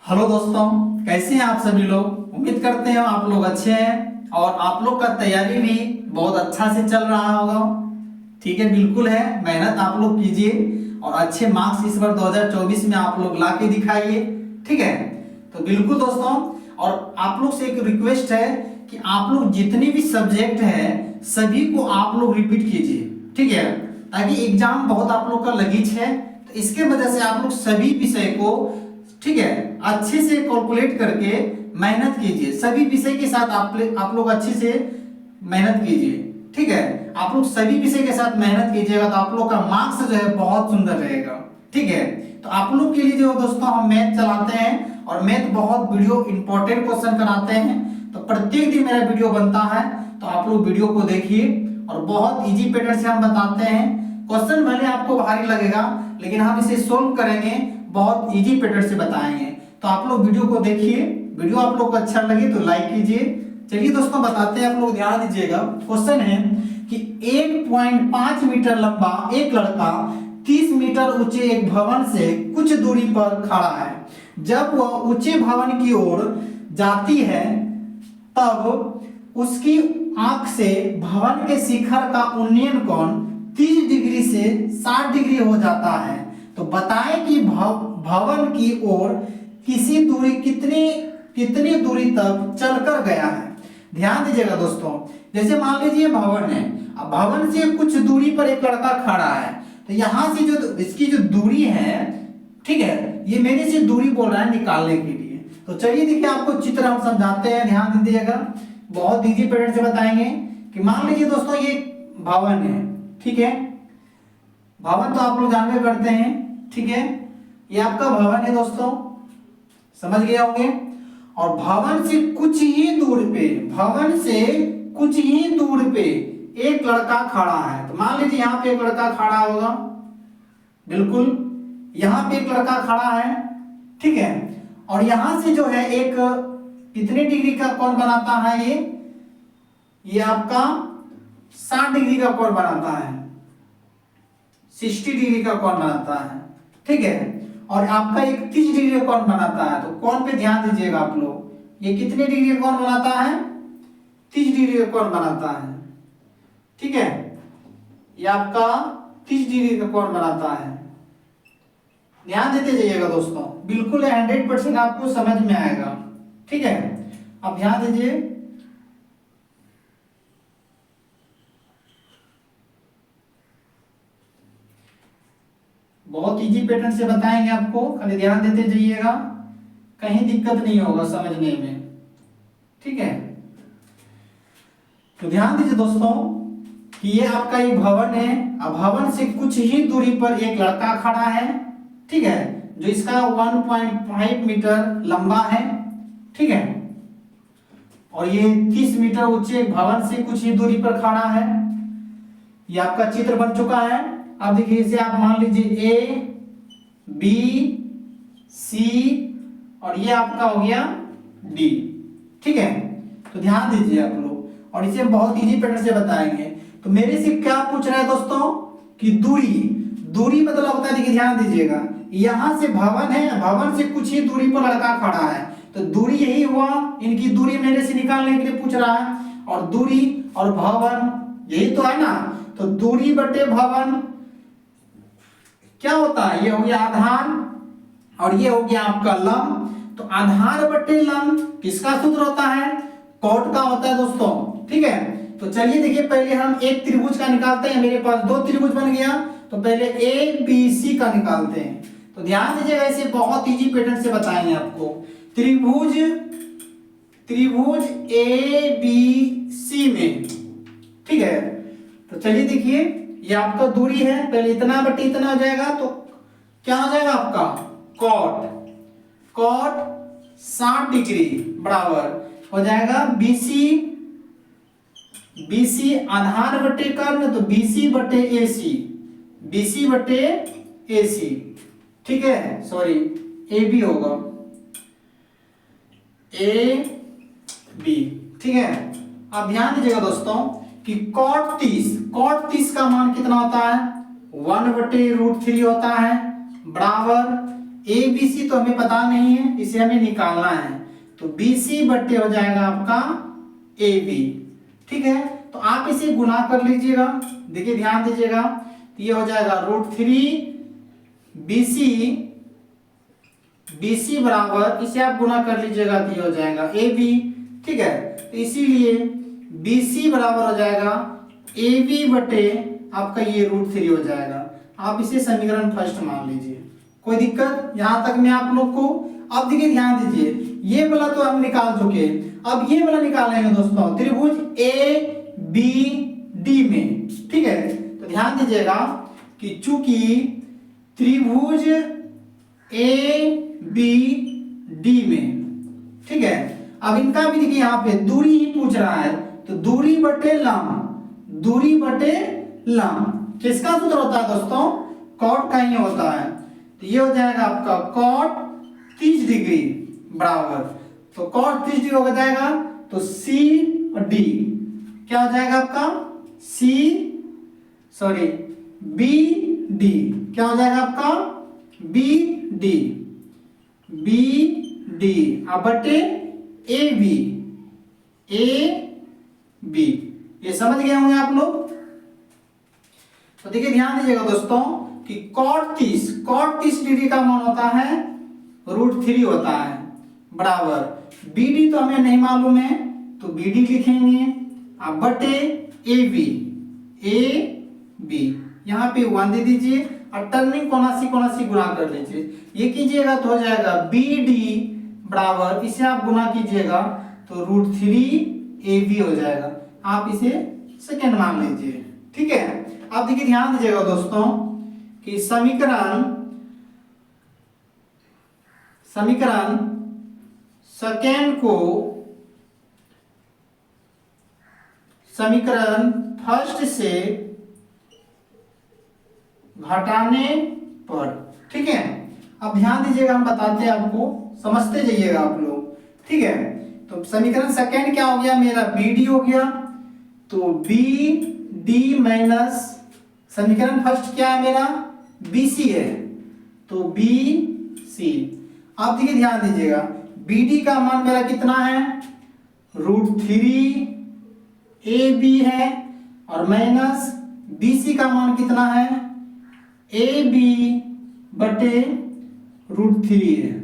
Hello दोस्तों, कैसे हैं आप सभी लोग। उम्मीद करते हैं आप लोग अच्छे हैं और आप लोग का तैयारी भी बहुत अच्छा से चल रहा होगा। ठीक है, बिल्कुल है। मेहनत आप लोग कीजिए और अच्छे मार्क्स इस बार 2024 में आप लोग ला के दिखाइए। ठीक है, तो बिल्कुल दोस्तों, और आप लोग से एक रिक्वेस्ट है कि आप लोग जितने भी सब्जेक्ट है सभी को आप लोग रिपीट कीजिए। ठीक है, ताकि एग्जाम बहुत आप लोग का लगीच है, तो इसके वजह से आप लोग सभी विषय को, ठीक है, अच्छे से कैलकुलेट करके मेहनत कीजिए। सभी विषय के साथ आप लोग अच्छे से मेहनत कीजिए। ठीक है, आप लोग सभी विषय के साथ मेहनत कीजिएगा तो आप लोग का मार्क्स जो है बहुत सुंदर रहेगा। ठीक है, तो आप लोग के लिए जो दोस्तों हम मैथ चलाते हैं और मैथ बहुत वीडियो इंपॉर्टेंट क्वेश्चन कराते हैं, तो प्रत्येक दिन मेरा वीडियो बनता है, तो आप लोग वीडियो को देखिए और बहुत इजी पैटर्न से हम बताते हैं। क्वेश्चन भले आपको भारी लगेगा लेकिन हम इसे सोल्व करेंगे, बहुत इजी पैटर्न से बताएंगे। तो आप लोग वीडियो को देखिए, वीडियो आप लोग को अच्छा लगे तो लाइक कीजिए। चलिए दोस्तों बताते हैं, आप लोग ध्यान दीजिएगा। क्वेश्चन है कि 1.5 मीटर लंबा एक लड़का 30 मीटर ऊंचे एक भवन से कुछ दूरी पर खड़ा है। जब वह ऊंचे भवन की ओर जाती है तब उसकी आंख से भवन के शिखर का उन्नयन कोण 30 डिग्री से 60 डिग्री हो जाता है। तो बताएं कि भवन की ओर किसी दूरी कितनी दूरी तक चलकर गया है। ध्यान दीजिएगा दोस्तों, जैसे मान लीजिए भवन है, अब भवन से कुछ दूरी पर एक लड़का खड़ा है, तो यहां से जो इसकी जो दूरी है, ठीक है, ये मेरे से दूरी बोल रहा है निकालने के लिए। तो चलिए देखिए, आपको चित्र हम समझाते हैं, ध्यान दीजिएगा। बहुत इजी पैटर्न से बताएंगे कि मान लीजिए दोस्तों ये भवन है। ठीक है, भवन तो आप लोग जानते करते हैं। ठीक है, ये आपका भवन है दोस्तों, समझ गए होंगे। और भवन से कुछ ही दूर पे, भवन से कुछ ही दूर पे एक लड़का खड़ा है। तो मान लीजिए यहाँ पे एक लड़का खड़ा होगा, बिल्कुल यहाँ पे एक लड़का खड़ा है। ठीक है, और यहां से जो है एक कितने डिग्री का कोण बनाता है, ये आपका 60 डिग्री का कोण बनाता है, 60 डिग्री का कोण बनाता है। ठीक है, और आपका 31 डिग्री का कोण बनाता है। तो कोण पे ध्यान दीजिएगा आप लोग, ये कितने डिग्री का कोण बनाता है, 30 डिग्री का कोण बनाता है। ठीक है, ये आपका 30 डिग्री का कोण बनाता है। ध्यान देते जाइएगा दोस्तों, बिल्कुल 100% आपको समझ में आएगा। ठीक है, अब ध्यान दीजिए। बहुत इजी पैटर्न से बताएंगे आपको, खाली ध्यान देते जाइएगा, कहीं दिक्कत नहीं होगा समझने में। ठीक है, तो ध्यान दीजिए दोस्तों कि ये आपका एक भवन है। अब भवन से कुछ ही दूरी पर एक लड़का खड़ा है। ठीक है, जो इसका 1.5 मीटर लंबा है। ठीक है, और ये 30 मीटर ऊंचे भवन से कुछ ही दूरी पर खड़ा है। ये आपका चित्र बन चुका है। अब देखिए, इसे आप मान लीजिए ए बी सी और ये आपका हो गया डी। ठीक है, तो ध्यान दीजिए आप लोग, और इसे हम बहुत इजी पैटर्न से बताएंगे। तो मेरे से क्या पूछ रहा है दोस्तों कि दूरी मतलब होता है, देखिए ध्यान दीजिएगा, यहां से भवन है, भवन से कुछ ही दूरी पर लड़का खड़ा है, तो दूरी यही हुआ। इनकी दूरी मेरे से निकालने के लिए पूछ रहा है, और दूरी और भवन यही तो है ना। तो दूरी बटे भवन क्या होता है, ये हो गया आधार और ये हो गया आपका लंब। तो आधार बटे लंब किसका सूत्र होता है, कॉट का होता है दोस्तों। ठीक है, तो चलिए देखिए, पहले हम एक त्रिभुज का निकालते हैं। मेरे पास दो त्रिभुज बन गया, तो पहले ए बी सी का निकालते हैं। तो ध्यान दीजिएगा, इसे बहुत इजी पैटर्न से बताएंगे आपको। त्रिभुज ए बी सी में, ठीक है, तो चलिए देखिए, ये आपका दूरी है, पहले इतना बटे इतना हो जाएगा, तो क्या हो जाएगा आपका कॉट 60 डिग्री बराबर हो जाएगा बीसी आधार बटे कर्ण, तो बीसी बटे एसी। ठीक है, सॉरी ए बी होगा, ए बी। ठीक है, अब ध्यान दीजिएगा दोस्तों कि cot 30 का मान कितना होता है, 1/√3 होता है, बराबर ए बी सी तो हमें पता नहीं है, इसे हमें निकालना है। तो बी सी बट्टे हो जाएगा आपका ए बी। ठीक है, तो आप इसे गुना कर लीजिएगा। देखिए ध्यान दीजिएगा, तो ये हो जाएगा √3 बी सी बराबर, इसे आप गुना कर लीजिएगा तो ये हो जाएगा ए बी। ठीक है, तो इसीलिए बी सी बराबर हो जाएगा ए बी बटे आपका ये √3 हो जाएगा। आप इसे समीकरण फर्स्ट मान लीजिए। कोई दिक्कत यहां तक में आप लोग को? अब देखिए ध्यान दीजिए, ये वाला तो हम निकाल चुके, अब ये वाला निकालेंगे दोस्तों, त्रिभुज ए बी डी में। ठीक है, तो ध्यान दीजिएगा कि चूंकि त्रिभुज ए बी डी में, ठीक है, अब इनका भी देखिए यहाँ पे दूरी ही पूछ रहा है, तो दूरी बटे लंब, दूरी बटे लंब किसका सूत्र होता है दोस्तों? कॉट का ही होता है। तो ये हो जाएगा आपका कॉट 30 डिग्री बराबर, तो कॉट 30 डिग्री हो जाएगा, तो सी और डी क्या हो जाएगा आपका? बी डी क्या हो जाएगा आपका? बी डी, बी डी अब बटे ए बी, ए बी। ये समझ गए होंगे आप लोग? तो देखिए ध्यान दीजिएगा दोस्तों कि cot 30 डिग्री का मान होता है √3 होता है बराबर, BD तो हमें नहीं मालूम है तो BD लिखेंगे, अब बटे AB, AB यहाँ पे 1 दे दीजिए और टर्निंग कोनासी गुना कर लीजिए। ये कीजिएगा तो हो जाएगा BD बराबर, इसे आप गुना कीजिएगा तो √3 AB हो जाएगा। आप इसे सेकेंड मान लीजिए। ठीक है, अब देखिए ध्यान दीजिएगा दोस्तों कि समीकरण सेकेंड को समीकरण फर्स्ट से घटाने पर, ठीक है, अब ध्यान दीजिएगा, हम बताते हैं आपको, समझते जाइएगा आप लोग। ठीक है, तो समीकरण सेकेंड क्या हो गया मेरा? BD हो गया, तो BD माइनस समीकरण फर्स्ट क्या है मेरा? BC है, तो BC। अब देखिए ध्यान दीजिएगा, BD का मान मेरा कितना है? √3 AB है, और माइनस BC का मान कितना है? AB बटे √3 है।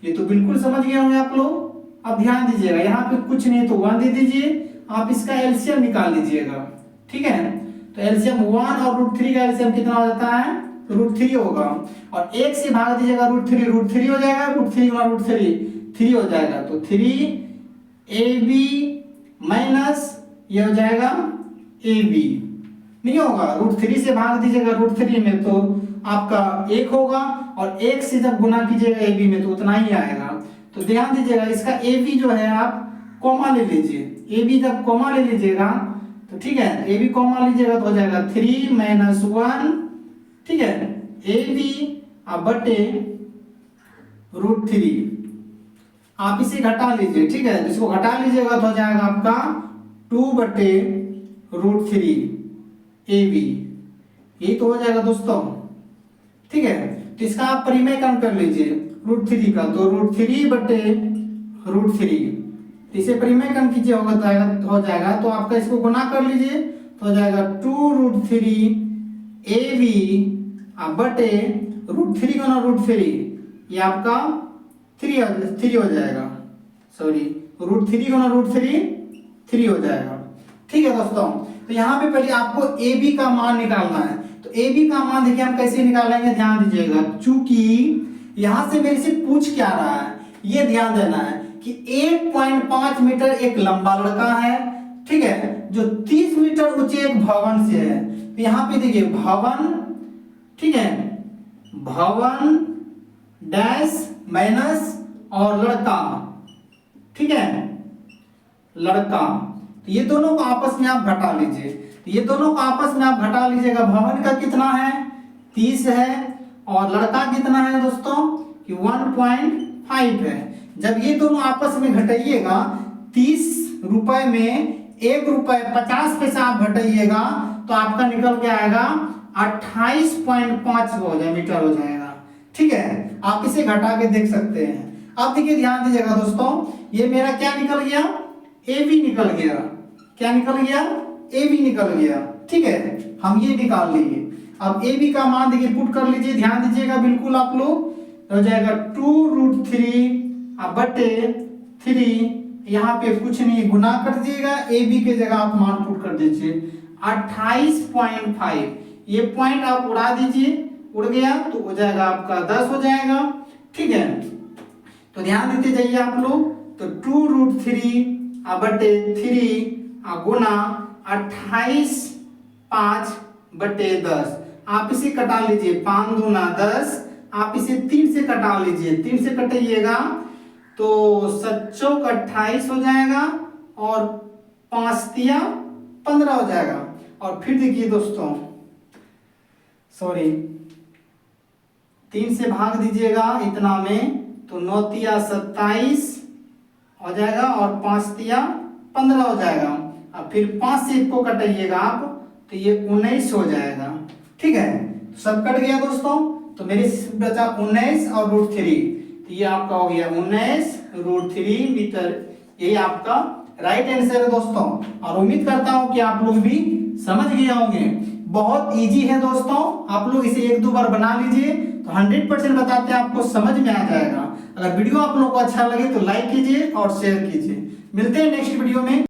ये तो बिल्कुल समझ गए होंगे आप लोग। अब ध्यान दीजिएगा, यहाँ पे कुछ नहीं तो 1 दे दीजिए, आप इसका एलसीएम निकाल लीजिएगा। ठीक है, तो एलसीएम 1 और √3 का एलसीएम कितना हो जाता है? √3 होगा, और 1 से भाग दीजिएगा √3 हो जाएगा, √3 गुना √3 3 हो जाएगा, तो 3AB माइनस ये हो जाएगा AB, नहीं होगा, √3 से भाग दीजिएगा √3 में तो आपका 1 होगा, और 1 से जब गुना कीजिएगा AB में तो उतना ही आएगा। तो ध्यान दीजिएगा, इसका AB जो है आप कॉमा ले लीजिए, AB जब कॉमा ले लीजिएगा तो ठीक है, AB कॉमा लीजिएगा तो हो जाएगा 3 - 1, ठीक है, AB अब बटे √3, आप इसे घटा लीजिए। ठीक है, इसको घटा लीजिएगा तो हो जाएगा आपका 2 बटे √3 AB, यही तो हो जाएगा दोस्तों। ठीक है, तो इसका आप परिमेय कम कर लीजिए √3 का, तो √3 बटे √3, इसे परिमेय कम कीजिए हो जाएगा, तो आपका इसको गुना कर लीजिए तो हो जाएगा 2√3 AB अब बटे √3 गुना √3, ये आपका 3 हो जाएगा, √3 गुना √3 3 हो जाएगा। ठीक है दोस्तों, तो यहाँ पे पहले आपको AB का मान निकालना है। तो AB का मान देखिए हम कैसे निकालेंगे, ध्यान दीजिएगा, चूंकि यहाँ से मेरे से पूछ क्या रहा है, ये ध्यान देना है कि 1.5 मीटर एक लंबा लड़का है, ठीक है, जो 30 मीटर ऊंचे एक भवन से है। तो यहाँ पे देखिए भवन, ठीक है, भवन डैश माइनस और लड़का, ठीक है, लड़का, तो ये दोनों को आपस में आप घटा लीजिए। तो ये दोनों को आपस में आप घटा लीजिएगा, भवन का कितना है? 30 है, और लड़का कितना है दोस्तों कि 1.5 है। जब ये दोनों आपस में घटाइएगा, 30 रुपए में 1 रुपए 50 पैसा आप घटाइएगा तो आपका निकल के आएगा 28.5 मीटर हो जाएगा। ठीक है, आप इसे घटा के देख सकते हैं। अब देखिए ध्यान दीजिएगा दोस्तों, ये मेरा क्या निकल गया, ए बी निकल गया। क्या निकल गया, ए बी निकल गया। ठीक है, हम ये निकाल लेंगे। अब ए बी का मान देखिए पुट कर लीजिए, ध्यान दीजिएगा बिल्कुल आप लोग। हो जाएगा 2√3 बटे 3, यहाँ पे कुछ नहीं, गुना कर दीजिएगा, ए बी के जगह आप मान पुट कर दीजिए 28.5। ये पॉइंट आप उड़ा दीजिए, उड़ गया तो हो जाएगा आपका 10 हो जाएगा। ठीक है, तो ध्यान देते जाइए आप लोग। तो 2√3 बटे 3 गुना 28.5 बटे 10। आप इसे कटा लीजिए, 5 दूना 10, आप इसे 3 से कटा लीजिए, 3 से कटाइएगा तो 7 चौक 28 हो जाएगा और 5 तिया 15 हो जाएगा। और फिर देखिए दोस्तों, सॉरी 3 से भाग दीजिएगा इतना में, तो 9 तिया 27 हो जाएगा और 5 तिया 15 हो जाएगा। अब फिर 5 से 1 को कटाइएगा आप, तो ये 19 हो जाएगा। ठीक है, सब कट गया दोस्तों। तो मेरे बचा 19 और √3, तो ये आपका हो गया 19√3 मीटर। यही आपका राइट आंसर है दोस्तों। और उम्मीद करता हूं कि आप लोग भी समझ गए होंगे। बहुत इजी है दोस्तों, आप लोग इसे 1-2 बार बना लीजिए तो 100% बताते हैं आपको समझ में आ जाएगा। अगर वीडियो आप लोग को अच्छा लगे तो लाइक कीजिए और शेयर कीजिए। मिलते हैं नेक्स्ट वीडियो में।